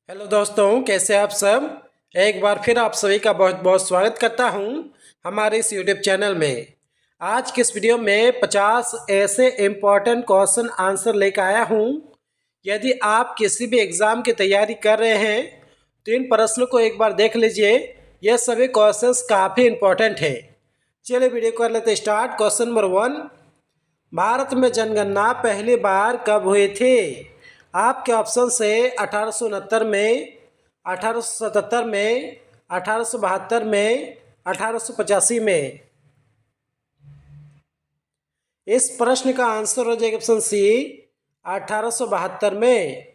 Hello दोस्तों, कैसे आप सब। एक बार फिर आप सभी का बहुत बहुत स्वागत करता हूं हमारे इस यूट्यूब चैनल में। आज के इस वीडियो में 50 ऐसे इम्पॉर्टेंट क्वेश्चन आंसर लेकर आया हूं। यदि आप किसी भी एग्ज़ाम की तैयारी कर रहे हैं तो इन प्रश्नों को एक बार देख लीजिए। यह सभी क्वेश्चंस काफ़ी इम्पोर्टेंट है। चलिए वीडियो कर लेते स्टार्ट। क्वेश्चन नंबर 1, भारत में जनगणना पहली बार कब हुई थी। आपके ऑप्शन से 1869 में, 1877 में, 1872 में, 1885 में। इस प्रश्न का आंसर हो जाएगा ऑप्शन सी, 1872 में।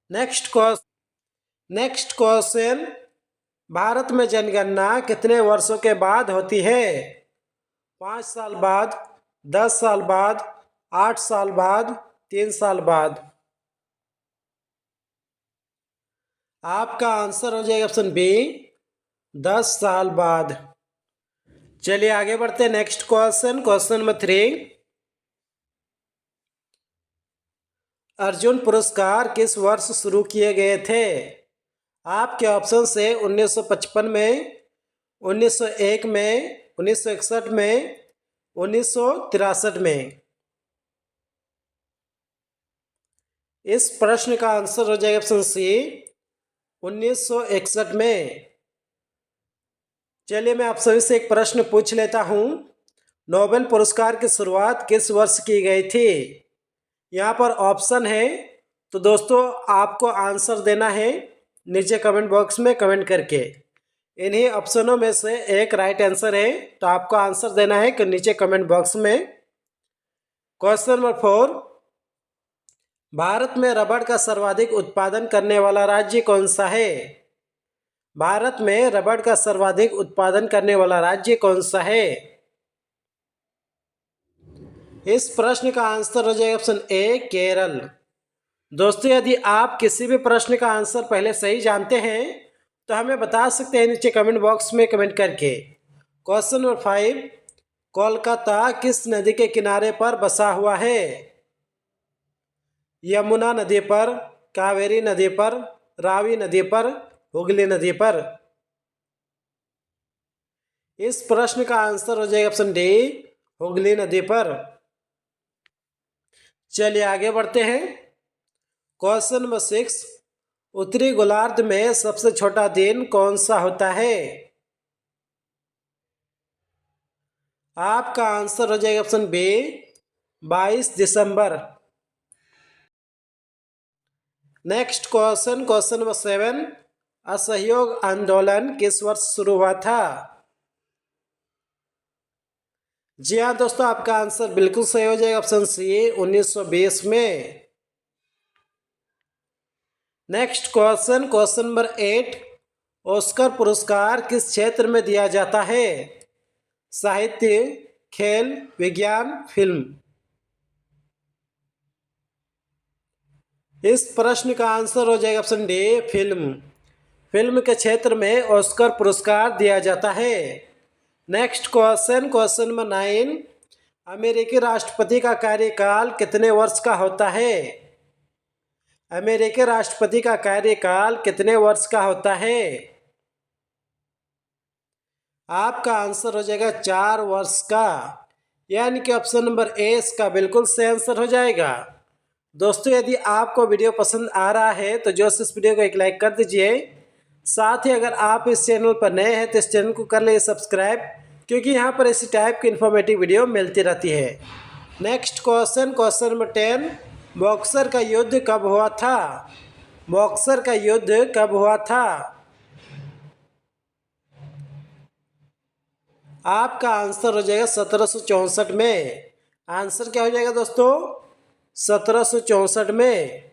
नेक्स्ट क्वेश्चन, भारत में जनगणना कितने वर्षों के बाद होती है। 5 साल बाद, 10 साल बाद, 8 साल बाद, 3 साल बाद। आपका आंसर हो जाएगा ऑप्शन बी, 10 साल बाद। चलिए आगे बढ़ते हैं। Next question, question number 3, Arjun पुरस्कार किस वर्ष शुरू किए गए थे। आपके ऑप्शन से 1955 में, 1901 में, 1961 में, 1963 में। इस प्रश्न का आंसर हो जाएगा ऑप्शन सी, 1961 में। चलिए मैं आप सभी से एक प्रश्न पूछ लेता हूँ। नोबेल पुरस्कार की शुरुआत किस वर्ष की गई थी। यहाँ पर ऑप्शन है, तो दोस्तों आपको आंसर देना है नीचे कमेंट बॉक्स में कमेंट करके। इन्हीं ऑप्शनों में से एक राइट आंसर है, तो आपको आंसर देना है कि नीचे कमेंट बॉक्स में। क्वेश्चन नंबर 4, भारत में रबड़ का सर्वाधिक उत्पादन करने वाला राज्य कौन सा है। भारत में रबड़ का सर्वाधिक उत्पादन करने वाला राज्य कौन सा है। इस प्रश्न का आंसर हो जाएगा ऑप्शन ए, केरल। दोस्तों यदि आप किसी भी प्रश्न का आंसर पहले सही जानते हैं तो हमें बता सकते हैं नीचे कमेंट बॉक्स में कमेंट करके। क्वेश्चन नंबर 5, कोलकाता किस नदी के किनारे पर बसा हुआ है। यमुना नदी पर, कावेरी नदी पर, रावी नदी पर, हुगली नदी पर। इस प्रश्न का आंसर हो जाएगा ऑप्शन डी, हुगली नदी पर। चलिए आगे बढ़ते हैं। क्वेश्चन नंबर 6, उत्तरी गोलार्ध में सबसे छोटा दिन कौन सा होता है। आपका आंसर हो जाएगा ऑप्शन बी, 22 दिसंबर। नेक्स्ट क्वेश्चन, क्वेश्चन नंबर 7, असहयोग आंदोलन किस वर्ष शुरू हुआ था। जी हाँ दोस्तों, आपका आंसर बिल्कुल सही हो जाएगा ऑप्शन सी, 1920 में। Next question, question number 8, Oscar पुरस्कार किस क्षेत्र में दिया जाता है। साहित्य, खेल, विज्ञान, फिल्म। इस प्रश्न का आंसर हो जाएगा ऑप्शन डी, फिल्म। फिल्म के क्षेत्र में ऑस्कर पुरस्कार दिया जाता है। नेक्स्ट क्वेश्चन, क्वेश्चन नंबर 9, अमेरिकी राष्ट्रपति का कार्यकाल कितने वर्ष का होता है। अमेरिकी राष्ट्रपति का कार्यकाल कितने वर्ष का होता है। आपका आंसर हो जाएगा 4 वर्ष का, यानी कि ऑप्शन नंबर ए इसका बिल्कुल सही आंसर हो जाएगा। दोस्तों यदि आपको वीडियो पसंद आ रहा है तो जो इस वीडियो को एक लाइक कर दीजिए। साथ ही अगर आप इस चैनल पर नए हैं तो इस चैनल को कर लीजिए सब्सक्राइब, क्योंकि यहाँ पर इसी टाइप की इन्फॉर्मेटिव वीडियो मिलती रहती है। Next question, question number 10, boxer का युद्ध कब हुआ था। बॉक्सर का युद्ध कब हुआ था। आपका आंसर हो जाएगा 1764 में। आंसर क्या हो जाएगा दोस्तों, 1764 में,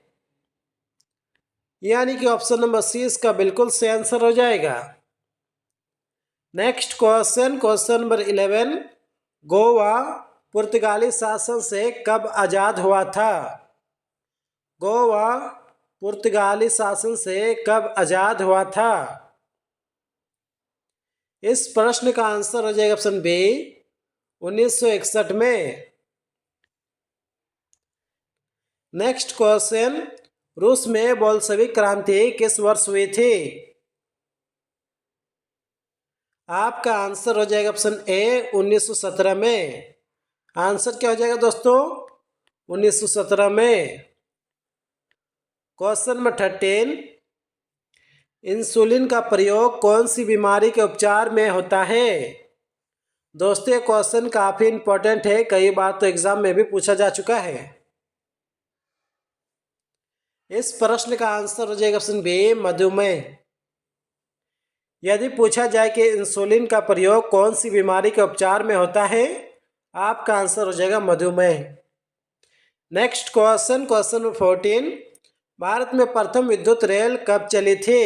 यानी कि ऑप्शन नंबर सी इसका बिल्कुल सही आंसर हो जाएगा। Next question, question number 11, Goa पुर्तगाली शासन से कब आज़ाद हुआ था। गोवा पुर्तगाली शासन से कब आज़ाद हुआ था। इस प्रश्न का आंसर हो जाएगा ऑप्शन बी, 1961 में। नेक्स्ट क्वेश्चन, रूस में बोल्शेविक क्रांति किस वर्ष हुई थी? आपका आंसर हो जाएगा ऑप्शन ए 1917 में। आंसर क्या हो जाएगा दोस्तों? 1917 में। क्वेश्चन नंबर 13, इंसुलिन का प्रयोग कौन सी बीमारी के उपचार में होता है? दोस्तों ये क्वेश्चन काफी इंपॉर्टेंट है, कई बार तो एग्जाम में भी पूछा जा चुका है। इस प्रश्न का आंसर हो जाएगा ऑप्शन बी मधुमेह। यदि पूछा जाए कि इंसुलिन का प्रयोग कौन सी बीमारी के उपचार में होता है, आपका आंसर हो जाएगा मधुमेह। Next question, question number 14, Bharat में प्रथम विद्युत रेल कब चली थी?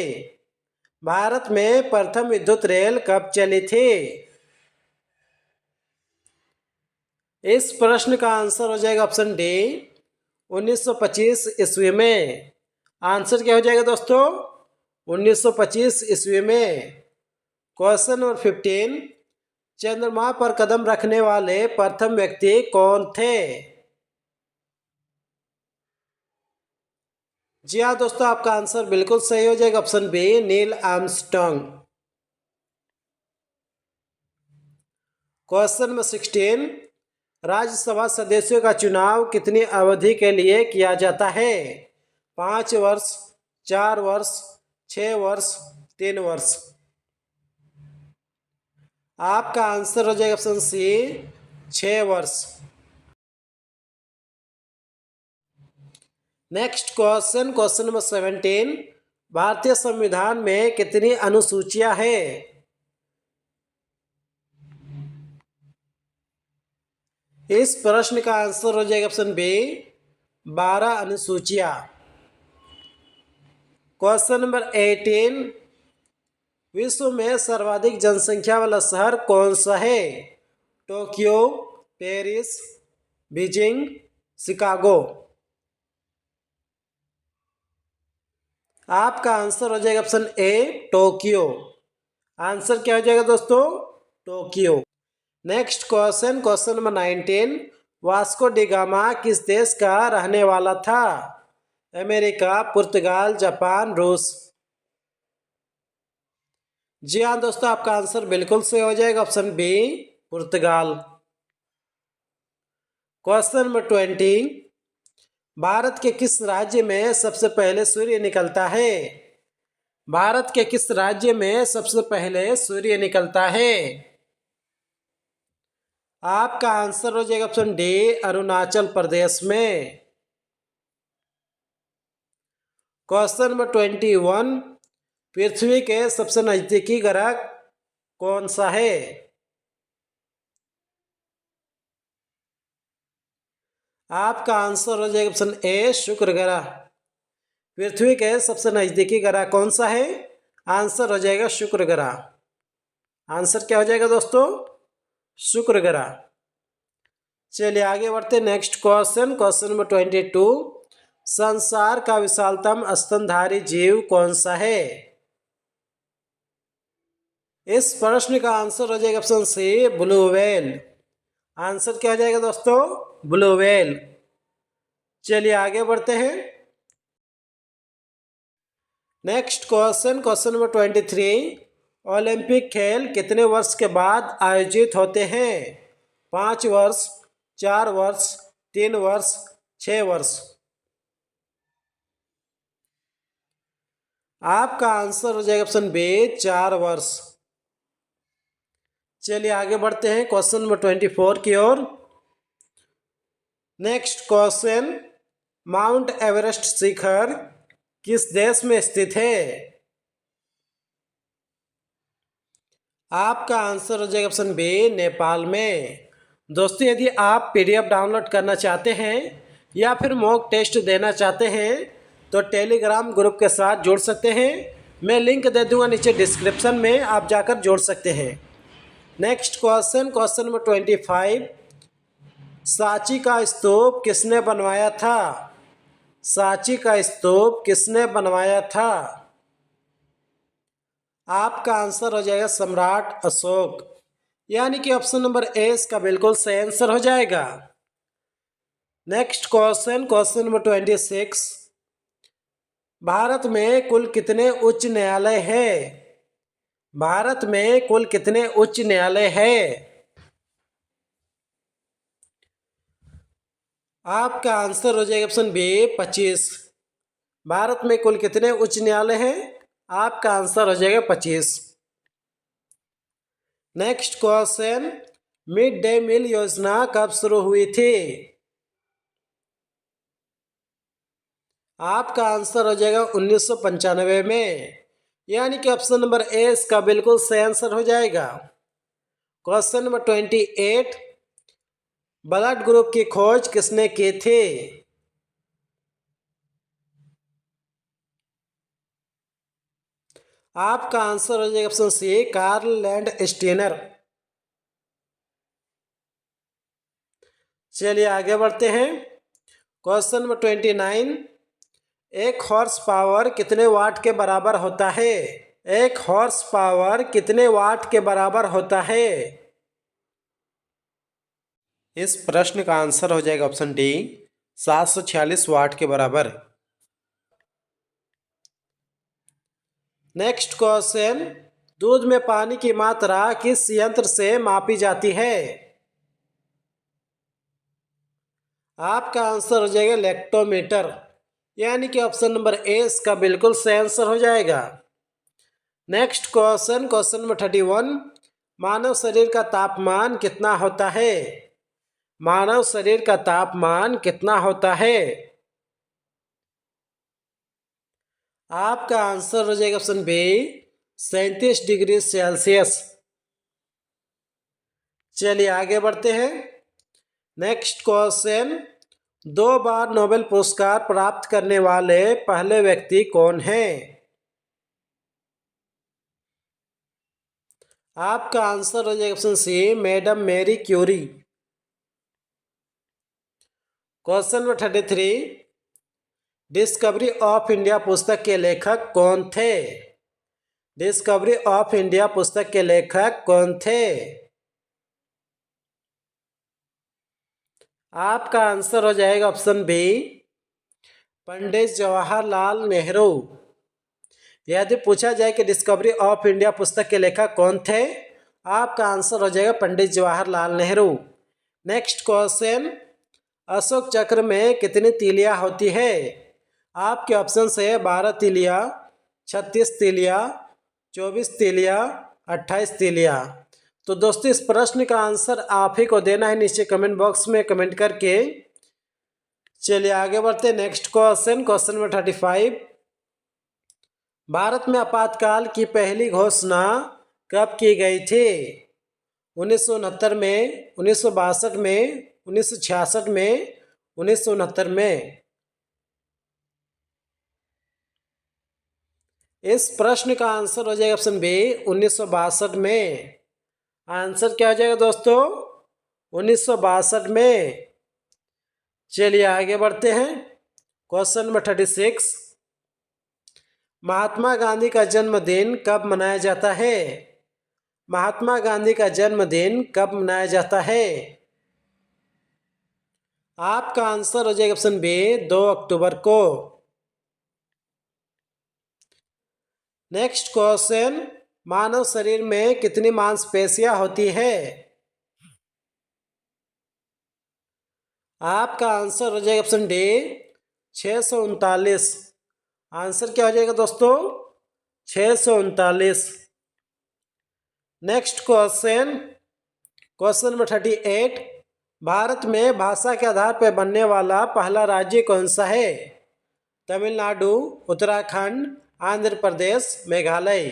भारत में प्रथम विद्युत रेल कब चली थी? इस प्रश्न का आंसर हो जाएगा ऑप्शन डी 1925 ईस्वी में। आंसर क्या हो जाएगा दोस्तों? 1925 ईस्वी में। क्वेश्चन नंबर 15, चंद्रमा पर कदम रखने वाले प्रथम व्यक्ति कौन थे? जी हाँ दोस्तों, आपका आंसर बिल्कुल सही हो जाएगा option B Neil Armstrong. Question number 16, राज्यसभा सदस्यों का चुनाव कितनी अवधि के लिए किया जाता है? 5 वर्ष, 4 वर्ष, 6 वर्ष, 3 वर्ष। आपका आंसर हो जाएगा ऑप्शन सी 6 वर्ष। नेक्स्ट क्वेश्चन, क्वेश्चन नंबर 17, भारतीय संविधान में कितनी अनुसूचियां हैं? इस प्रश्न का आंसर हो जाएगा ऑप्शन बी 12 अनुसूचियां। क्वेश्चन नंबर 18, विश्व में सर्वाधिक जनसंख्या वाला शहर कौन सा है? Tokyo, Paris, Beijing, Chicago. आपका आंसर हो जाएगा ऑप्शन ए टोक्यो। आंसर क्या हो जाएगा दोस्तों? Tokyo. Next question, question number 19, Vasco D gamma किस देश का रहने वाला था? अमेरिका, पुर्तगाल, जापान, रूस। जी हाँ दोस्तों, आपका आंसर बिल्कुल सही हो जाएगा ऑप्शन बी पुर्तगाल। क्वेश्चन नंबर 20, भारत के किस राज्य में सबसे पहले सूर्य निकलता है? भारत के किस राज्य में सबसे पहले सूर्य निकलता है? आपका आंसर हो जाएगा ऑप्शन डी अरुणाचल प्रदेश में। क्वेश्चन नंबर 21, पृथ्वी के सबसे नजदीकी ग्रह कौन सा है? आपका आंसर हो जाएगा ऑप्शन ए शुक्र ग्रह। पृथ्वी के सबसे नजदीकी ग्रह कौन सा है? आंसर हो जाएगा शुक्र ग्रह। आंसर क्या हो जाएगा दोस्तों? शुक्र ग्रह। चलिए आगे बढ़ते नेक्स्ट क्वेश्चन, क्वेश्चन नंबर 22, संसार का विशालतम स्तनधारी जीव कौन सा है? इस प्रश्न का आंसर हो जाएगा option C blue whale. Answer क्या हो जाएगा दोस्तों? Blue whale. चलिए आगे बढ़ते हैं next question, question number 23, Olympic खेल कितने वर्ष के बाद आयोजित होते हैं? 5 वर्ष, 4 वर्ष, 3 वर्ष, 6 वर्ष। आपका आंसर हो जाएगा ऑप्शन बी 4 वर्ष। चलिए आगे बढ़ते हैं क्वेश्चन नंबर 24 की ओर। नेक्स्ट क्वेश्चन, माउंट एवरेस्ट शिखर किस देश में स्थित है? आपका आंसर हो जाएगा ऑप्शन बी नेपाल में। दोस्तों यदि आप पीडीएफ डाउनलोड करना चाहते हैं या फिर मॉक टेस्ट देना चाहते हैं तो टेलीग्राम ग्रुप के साथ जुड़ सकते हैं। मैं लिंक दे दूंगा नीचे डिस्क्रिप्शन में, आप जाकर जोड़ सकते हैं। Next question, question number 25, Sanchi का स्तूप किसने बनवाया था? सांची का स्तूप किसने बनवाया था? आपका आंसर हो जाएगा सम्राट अशोक, यानी कि ऑप्शन नंबर ए इसका बिल्कुल सही आंसर हो जाएगा। Next question, question number 26, Bharat में कुल कितने उच्च न्यायालय हैं? भारत में कुल कितने उच्च न्यायालय हैं? आपका आंसर हो जाएगा ऑप्शन बी 25। भारत में कुल कितने उच्च न्यायालय हैं? आपका आंसर हो जाएगा 25। Next question, mid day meal योजना कब शुरू हुई थी? आपका आंसर हो जाएगा 1995 में, यानी कि ऑप्शन नंबर ए इसका बिल्कुल सही आंसर हो जाएगा। क्वेश्चन नंबर 28, ब्लड ग्रुप की खोज किसने की थी? आपका आंसर हो जाएगा option C Karl Landsteiner. चलिए आगे बढ़ते हैं। क्वेश्चन नंबर 29, एक हॉर्स पावर कितने वाट के बराबर होता है? एक हॉर्स पावर कितने वाट के बराबर होता है? इस प्रश्न का आंसर हो जाएगा ऑप्शन डी 746 वाट के बराबर। नेक्स्ट क्वेश्चन, दूध में पानी की मात्रा किस यंत्र से मापी जाती है? आपका आंसर हो जाएगा लैक्टोमीटर, यानी कि ऑप्शन नंबर ए इसका बिल्कुल सही आंसर हो जाएगा। नेक्स्ट क्वेश्चन, क्वेश्चन नंबर 31, मानव शरीर का तापमान कितना होता है? मानव शरीर का तापमान कितना होता है? आपका आंसर हो जाएगा ऑप्शन बी 37 डिग्री सेल्सियस। चलिए आगे बढ़ते हैं। नेक्स्ट क्वेश्चन, 2 बार नोबेल पुरस्कार प्राप्त करने वाले पहले व्यक्ति कौन हैं? आपका आंसर हो जाएगा option C Madam Marie Curie. Question number 33, Discovery of India पुस्तक के लेखक कौन थे? डिस्कवरी ऑफ इंडिया पुस्तक के लेखक कौन थे? आपका आंसर हो जाएगा ऑप्शन बी पंडित जवाहरलाल नेहरू। यदि पूछा जाए कि डिस्कवरी ऑफ इंडिया पुस्तक के लेखक कौन थे, आपका आंसर हो जाएगा पंडित जवाहरलाल नेहरू। नेक्स्ट क्वेश्चन, अशोक चक्र में कितनी तीलियां होती है? आपके ऑप्शन है 12 तीलियां, 36 तीलियां, 24 तीलियां, 28 तीलियां। तो दोस्तों इस प्रश्न का आंसर आप ही को देना है नीचे कमेंट बॉक्स में कमेंट करके। चलिए आगे बढ़ते हैं। Next question, question number 35, Bharat में आपातकाल की पहली घोषणा कब की गई थी? 1969 में, 1962 में, 1966 में, 1969 में। इस प्रश्न का आंसर हो जाएगा ऑप्शन बी 1962 में। आंसर क्या हो जाएगा दोस्तों? 1962 में। चलिए आगे बढ़ते हैं। क्वेश्चन नंबर 36, महात्मा गांधी का जन्मदिन कब मनाया जाता है? महात्मा गांधी का जन्मदिन कब मनाया जाता है? आपका आंसर हो जाएगा ऑप्शन बी 2 अक्टूबर को। नेक्स्ट क्वेश्चन, मानव शरीर में कितनी मांसपेशियां होती है? आपका आंसर हो जाएगा ऑप्शन डी 639। आंसर क्या हो जाएगा दोस्तों? 639। Next question, question number 38, Bharat में भाषा के आधार पर बनने वाला पहला राज्य कौन सा है? तमिलनाडु, उत्तराखंड, आंध्र प्रदेश, मेघालय।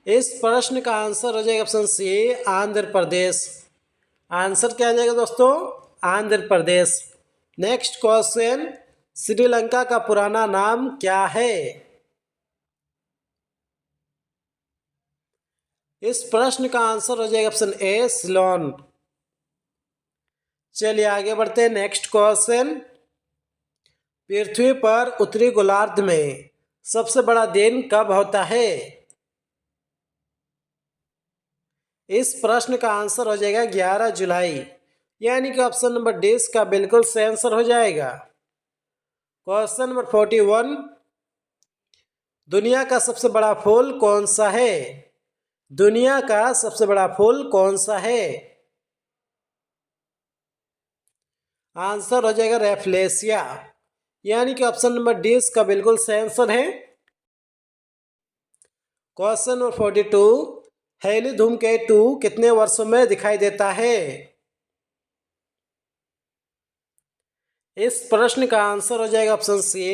इस प्रश्न का आंसर हो जाएगा ऑप्शन सी आंध्र प्रदेश। आंसर क्या आ जाएगा दोस्तों? आंध्र प्रदेश। नेक्स्ट क्वेश्चन, श्रीलंका का पुराना नाम क्या है? इस प्रश्न का आंसर हो जाएगा ऑप्शन ए सिलोन। चलिए आगे बढ़ते हैं। नेक्स्ट क्वेश्चन, पृथ्वी पर उत्तरी गोलार्ध में सबसे बड़ा दिन कब होता है? इस प्रश्न का आंसर हो जाएगा 11 जुलाई, यानी कि ऑप्शन नंबर डी का बिल्कुल सही आंसर हो जाएगा। क्वेश्चन नंबर 41, दुनिया का सबसे बड़ा फूल कौन सा है? दुनिया का सबसे बड़ा फूल कौन सा है? आंसर हो जाएगा रेफ्लेशिया, यानी कि ऑप्शन नंबर डी इसका बिल्कुल सही आंसर है। क्वेश्चन नंबर 42, हेली धूमकेतु कितने वर्षों में दिखाई देता है? इस प्रश्न का आंसर हो जाएगा ऑप्शन सी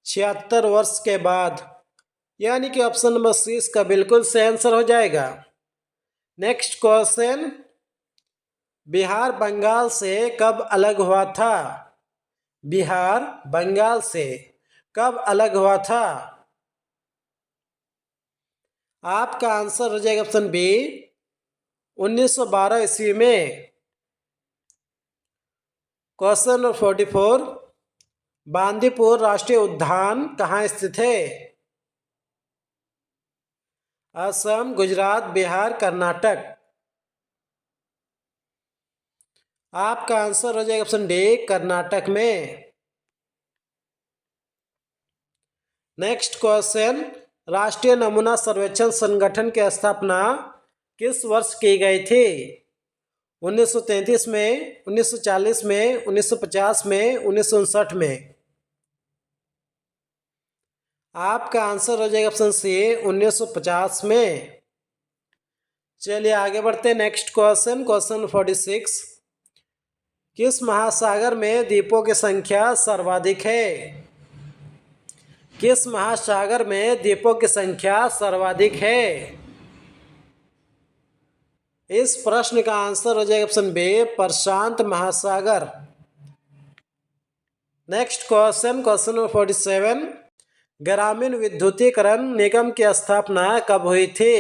76 वर्ष के बाद, यानी कि ऑप्शन नंबर सी इसका बिल्कुल सही आंसर हो जाएगा। नेक्स्ट क्वेश्चन, बिहार बंगाल से कब अलग हुआ था? बिहार बंगाल से कब अलग हुआ था? आपका आंसर हो जाएगा ऑप्शन बी 1912 ईस्वी में। क्वेश्चन नंबर 44, बांदीपुर राष्ट्रीय उद्यान कहाँ स्थित है? असम, गुजरात, बिहार, कर्नाटक। आपका आंसर हो जाएगा ऑप्शन डी कर्नाटक में। नेक्स्ट क्वेश्चन, राष्ट्रीय नमूना सर्वेक्षण संगठन की स्थापना किस वर्ष की गई थी? 1933 में, 1940 में, 1950 में, 1959 में। आपका आंसर हो जाएगा ऑप्शन सी 1950 में। चलिए आगे बढ़ते हैं। नेक्स्ट क्वेश्चन, क्वेश्चन 46, किस महासागर में द्वीपों की संख्या सर्वाधिक है? किस महासागर में द्वीपों की संख्या सर्वाधिक है? इस प्रश्न का आंसर हो जाएगा ऑप्शन बी प्रशांत महासागर। नेक्स्ट क्वेश्चन, क्वेश्चन नंबर 47, ग्रामीण विद्युतीकरण निगम की स्थापना कब हुई थी?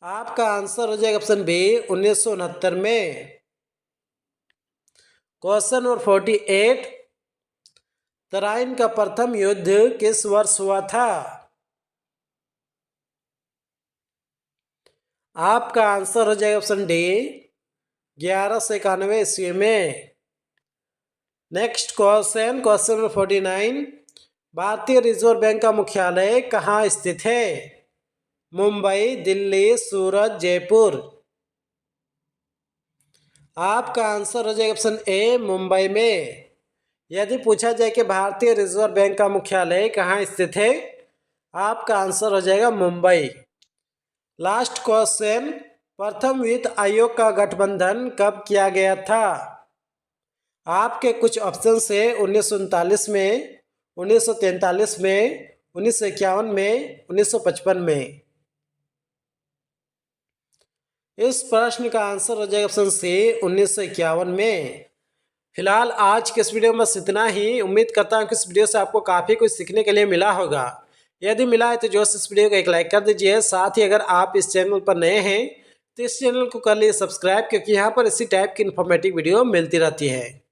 आपका आंसर हो जाएगा ऑप्शन बी 1969 में। क्वेश्चन नंबर 48, तराइन का प्रथम युद्ध किस वर्ष हुआ था? आपका आंसर हो जाएगा ऑप्शन डी 1191 ईस्वी में। नेक्स्ट क्वेश्चन, क्वेश्चन नंबर 49, भारतीय रिजर्व बैंक का मुख्यालय कहाँ स्थित है? मुंबई, दिल्ली, सूरत, जयपुर। आपका आंसर हो जाएगा ऑप्शन ए मुंबई में। यदि पूछा जाए कि भारतीय रिजर्व बैंक का मुख्यालय कहाँ स्थित है, आपका आंसर हो जाएगा मुंबई। लास्ट क्वेश्चन, प्रथम वित्त आयोग का गठबंधन कब किया गया था? आपके कुछ ऑप्शन से 1939 में, 1943 में, 1951 में, 1955 में। इस प्रश्न का आंसर हो जाएगा ऑप्शन सी 1951 में। फिलहाल आज के इस वीडियो में बस इतना ही। उम्मीद करता हूँ कि इस वीडियो से आपको काफ़ी कुछ सीखने के लिए मिला होगा। यदि मिला है तो जो इस वीडियो को एक लाइक कर दीजिए। साथ ही अगर आप इस चैनल पर नए हैं तो इस चैनल को कर लीजिए सब्सक्राइब, क्योंकि यहाँ पर इसी टाइप की इन्फॉर्मेटिव वीडियो मिलती रहती है।